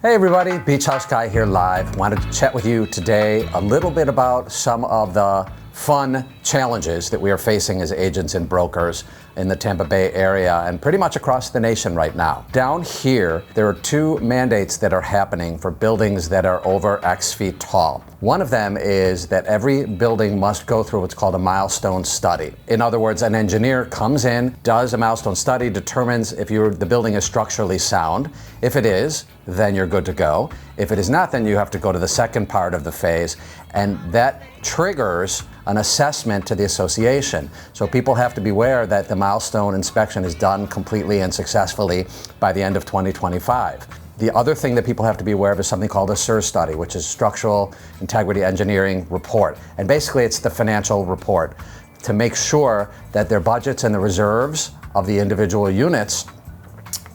Hey everybody, Beach House Guy here live. Wanted to chat with you today a little bit about some of the fun challenges that we are facing as agents and brokers in the Tampa Bay area and pretty much across the nation right now. Down here, there are two mandates that are happening for buildings that are over X feet tall. One of them is that every building must go through what's called a milestone study. In other words, an engineer comes in, does a milestone study, determines if the building is structurally sound. If it is, then you're good to go. If it is not, then you have to go to the second part of the phase, and that triggers an assessment to the association. So people have to be aware that the milestone inspection is done completely and successfully by the end of 2025. The other thing that people have to be aware of is something called a SIR study, which is Structural Integrity Engineering Report. And basically it's the financial report to make sure that their budgets and the reserves of the individual units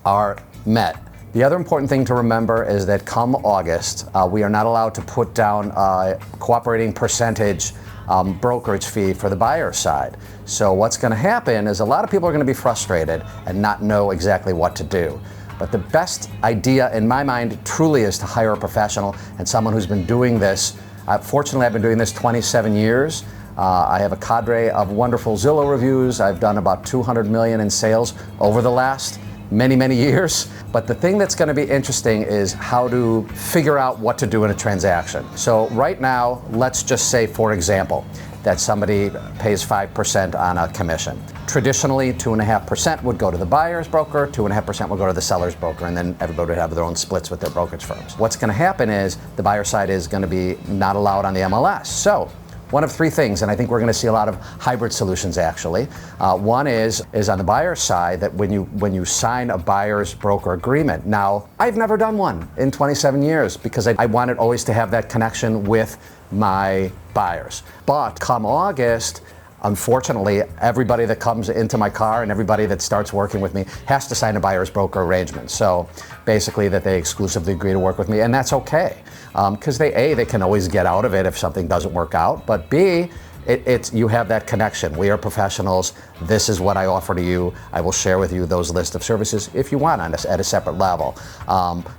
are met. The other important thing to remember is that come August, we are not allowed to put down a cooperating percentage brokerage fee for the buyer side. So what's going to happen is a lot of people are going to be frustrated and not know exactly what to do. But the best idea in my mind truly is to hire a professional and someone who's been doing this. Fortunately, I've been doing this 27 years. I have a cadre of wonderful Zillow reviews. I've done about 200 million in sales over the last many years. But the thing that's going to be interesting is how to figure out what to do in a transaction. So right now, let's just say, for example, that somebody pays 5% on a commission. Traditionally, 2.5% would go to the buyer's broker, 2.5% would go to the seller's broker, and then everybody would have their own splits with their brokerage firms. What's going to happen is the buyer side is going to be not allowed on the MLS. So one of three things, and I think we're going to see a lot of hybrid solutions actually. One is on the buyer's side that when you sign a buyer's broker agreement. Now, I've never done one in 27 years because I wanted always to have that connection with my buyers. But come August, unfortunately, everybody that comes into my car and everybody that starts working with me has to sign a buyer's broker arrangement. So basically that they exclusively agree to work with me, and that's okay. Because they can always get out of it if something doesn't work out, but B, you have that connection. We are professionals. This is what I offer to you. I will share with you those list of services if you want at a separate level.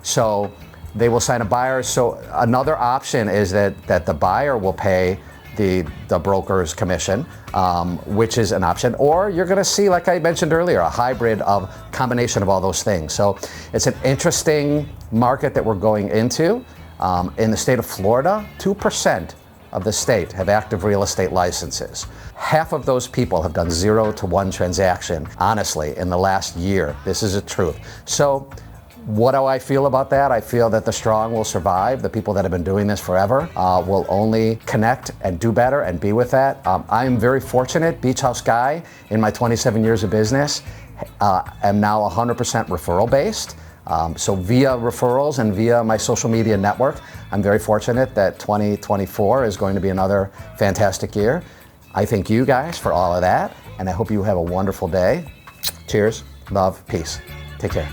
So they will sign a buyer. So another option is that the buyer will pay the broker's commission, which is an option. Or you're going to see, like I mentioned earlier, a hybrid of combination of all those things. So it's an interesting market that we're going into. In the state of Florida, 2% of the state have active real estate licenses. Half of those people have done 0 to 1 transaction, honestly, in the last year. This is the truth. So what do I feel about that? I feel that the strong will survive. The people that have been doing this forever will only connect and do better and be with that. I am very fortunate, Beach House Guy, in my 27 years of business, am now 100% referral based. So via referrals and via my social media network, I'm very fortunate that 2024 is going to be another fantastic year. I thank you guys for all of that, and I hope you have a wonderful day. Cheers, love, peace. Take care.